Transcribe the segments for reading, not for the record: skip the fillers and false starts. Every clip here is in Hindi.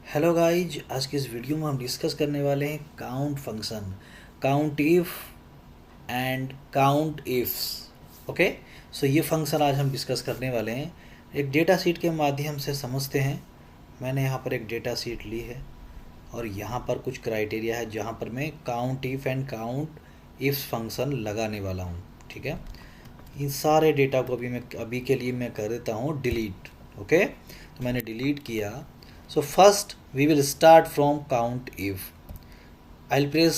हेलो गाइज, आज की इस वीडियो में हम डिस्कस करने वाले हैं count function, count if and count ifs. Okay, so ये फंक्शन आज हम डिस्कस करने वाले हैं। एक डेटा शीट के माध्यम से समझते हैं। मैंने यहाँ पर एक डेटा शीट ली है और यहाँ पर कुछ क्राइटेरिया है जहाँ पर मैं count if and count ifs function लगाने वाला हूँ। ठीक है, इन सारे डेटा को अभी के लिए मैं कर देता हूँ डिलीट। ओके, तो मैंने डिलीट किया। So first we will start from count if. I'll press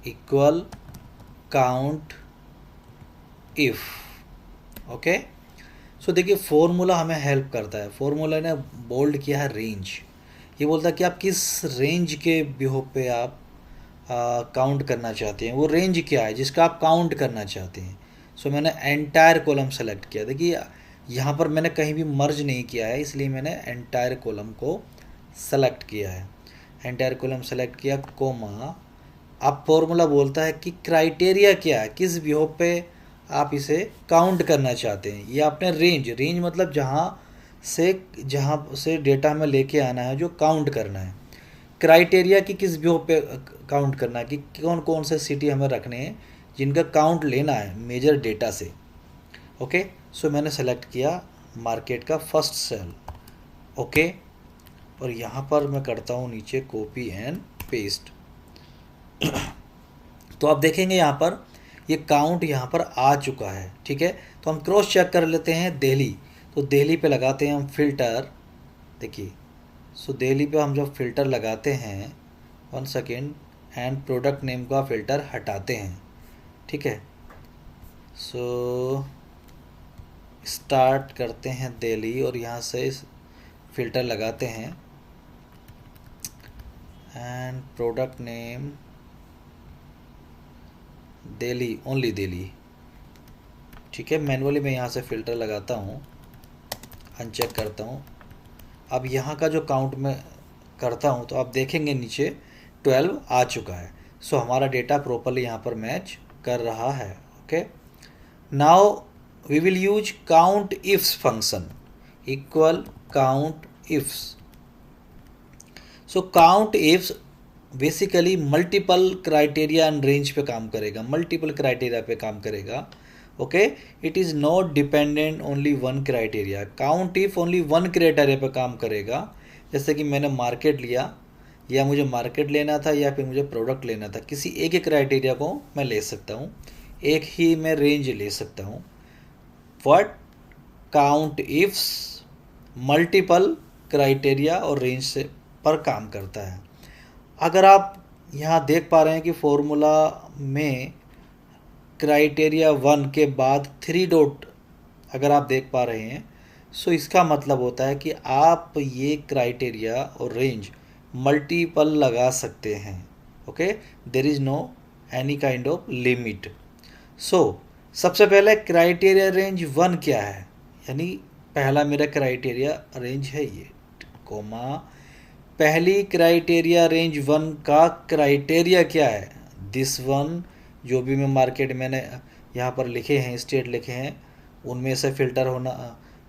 equal count if. Okay, so देखिए फॉर्मूला हमें हेल्प करता है। फॉर्मूला ने बोल्ड किया है रेंज। ये बोलता है कि आप किस रेंज के बिहोप पे आप काउंट करना चाहते हैं। वो रेंज क्या है जिसका आप काउंट करना चाहते हैं। सो मैंने एंटायर कॉलम सेलेक्ट किया। देखिए यहाँ पर मैंने कहीं भी मर्ज नहीं किया है, इसलिए मैंने एंटायर कॉलम को सेलेक्ट किया है। एंटायर कॉलम सेलेक्ट किया, कोमा। अब फॉर्मूला बोलता है कि क्राइटेरिया क्या है, किस बिहोप पे आप इसे काउंट करना चाहते हैं। ये आपने रेंज मतलब जहाँ से डेटा हमें लेके आना है, जो काउंट करना है। क्राइटेरिया की किस बिहोप पे काउंट करना है, कि कौन कौन से सिटी हमें रखने हैं जिनका काउंट लेना है मेजर डेटा से। ओके, सो मैंने सेलेक्ट किया मार्केट का फर्स्ट सेल। ओके, और यहाँ पर मैं करता हूँ नीचे कॉपी एंड पेस्ट। तो आप देखेंगे यहाँ पर ये काउंट यहाँ पर आ चुका है। ठीक है, तो हम क्रॉस चेक कर लेते हैं दिल्ली। तो दिल्ली पे लगाते हैं हम फिल्टर। देखिए, सो दिल्ली पे हम जब फिल्टर लगाते हैं, 1 सेकेंड, एंड प्रोडक्ट नेम का फ़िल्टर हटाते हैं। ठीक है, सो स्टार्ट करते हैं दिल्ली और यहाँ से फ़िल्टर लगाते हैं and product name Delhi, only Delhi. ठीक है, मैनुअली मैं यहाँ से फ़िल्टर लगाता हूँ, अनचेक करता हूँ। अब यहाँ का जो काउंट मैं करता हूँ तो आप देखेंगे नीचे 12 आ चुका है। सो हमारा डेटा प्रॉपरली यहाँ पर मैच कर रहा है। Okay, now we will use count ifs function, equal count ifs. So count ifs basically multiple criteria and range पे काम करेगा, मल्टीपल क्राइटेरिया पे काम करेगा। Okay, it is not dependent only one criteria. Count if only one criteria पे काम करेगा। जैसे कि मैंने मार्केट लिया, या मुझे मार्केट लेना था या फिर मुझे प्रोडक्ट लेना था, किसी एक ही क्राइटेरिया को मैं ले सकता हूँ, एक ही मैं रेंज ले सकता हूँ। But count ifs multiple criteria और रेंज से पर काम करता है। अगर आप यहाँ देख पा रहे हैं कि फॉर्मूला में क्राइटेरिया 1 के बाद 3 डॉट अगर आप देख पा रहे हैं, सो इसका मतलब होता है कि आप ये क्राइटेरिया और रेंज मल्टीपल लगा सकते हैं। Okay, there is no any kind of limit. So सबसे पहले क्राइटेरिया रेंज 1 क्या है, यानी पहला मेरा क्राइटेरिया रेंज है ये, कोमा। पहली क्राइटेरिया रेंज 1 का क्राइटेरिया क्या है, दिस वन। जो भी मैं मार्केट मैंने यहाँ पर लिखे हैं, स्टेट लिखे हैं, उनमें से फ़िल्टर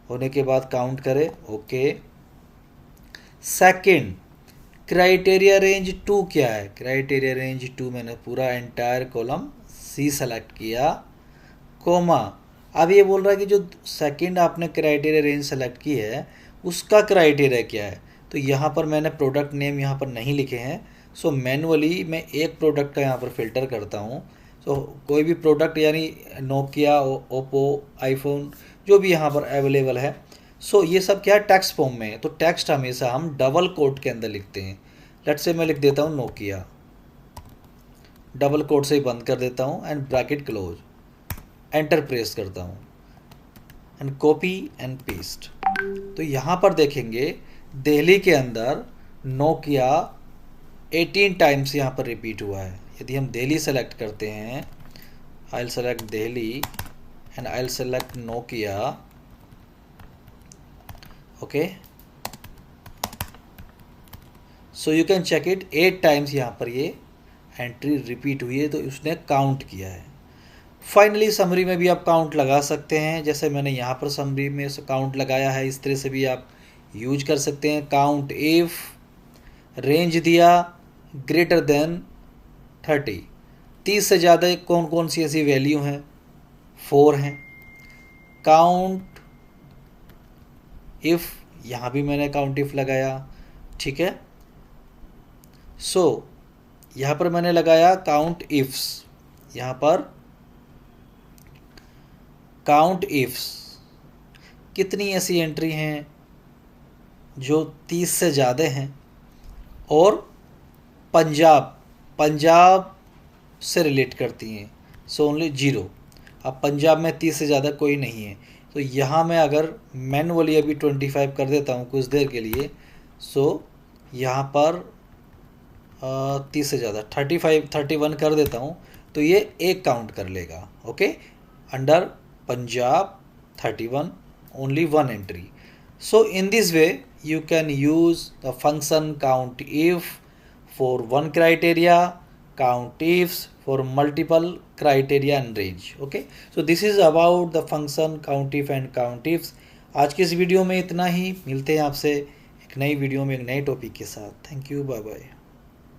होने के बाद काउंट करें। ओके, सेकंड क्राइटेरिया रेंज 2 क्या है, क्राइटेरिया रेंज 2 मैंने पूरा एंटायर कॉलम सी सेलेक्ट किया, कोमा। अब ये बोल रहा है कि जो सेकंड आपने क्राइटेरिया रेंज सेलेक्ट की है उसका क्राइटेरिया क्या है। तो यहाँ पर मैंने प्रोडक्ट नेम यहाँ पर नहीं लिखे हैं। सो मैनुअली मैं एक प्रोडक्ट का यहाँ पर फ़िल्टर करता हूँ। सो कोई भी प्रोडक्ट, यानी नोकिया, ओप्पो, आईफोन, जो भी यहाँ पर अवेलेबल है। सो ये सब क्या है, टेक्स्ट फॉर्म में है। तो टेक्स्ट हमेशा हम डबल कोट के अंदर लिखते हैं। लेट्स से मैं लिख देता हूँ नोकिया, डबल कोट से ही बंद कर देता हूँ and bracket close, enter press करता हूँ एंड कॉपी एंड पेस्ट। तो यहाँ पर देखेंगे दिल्ली के अंदर नोकिया 18 टाइम्स यहाँ पर रिपीट हुआ है। यदि हम दिल्ली सेलेक्ट करते हैं, I will select Delhi and I will select Nokia. Okay, so you can check it, 8 times यहाँ पर ये एंट्री रिपीट हुई है, तो उसने काउंट किया है। फाइनली समरी में भी आप काउंट लगा सकते हैं, जैसे मैंने यहाँ पर समरी में काउंट लगाया है, इस तरह से भी आप यूज कर सकते हैं। काउंट इफ रेंज दिया ग्रेटर देन 30, 30 से ज़्यादा कौन कौन सी ऐसी वैल्यू हैं, 4 हैं। काउंट इफ़, यहाँ भी मैंने काउंट इफ़ लगाया, ठीक है। सो यहाँ पर मैंने लगाया काउंट इफ्स, यहाँ पर काउंट इफ्स, कितनी ऐसी एंट्री हैं जो 30 से ज़्यादा हैं, और पंजाब, पंजाब से रिलेट करती हैं, सो ओनली 0। अब पंजाब में 30 से ज़्यादा कोई नहीं है, तो यहाँ मैं अगर मैनुअली अभी 25 कर देता हूँ कुछ देर के लिए, सो यहाँ पर 30 से ज़्यादा 35 31 कर देता हूँ, तो ये एक काउंट कर लेगा। Okay, under Punjab 31 only 1 entry. So in this way you can use the function count if for one criteria, count ifs for multiple criteria and range. Okay, so this is about the function count if and count ifs. आज की इस वीडियो में इतना ही, मिलते हैं आपसे एक नई वीडियो में एक नए टॉपिक के साथ। Thank you, bye bye.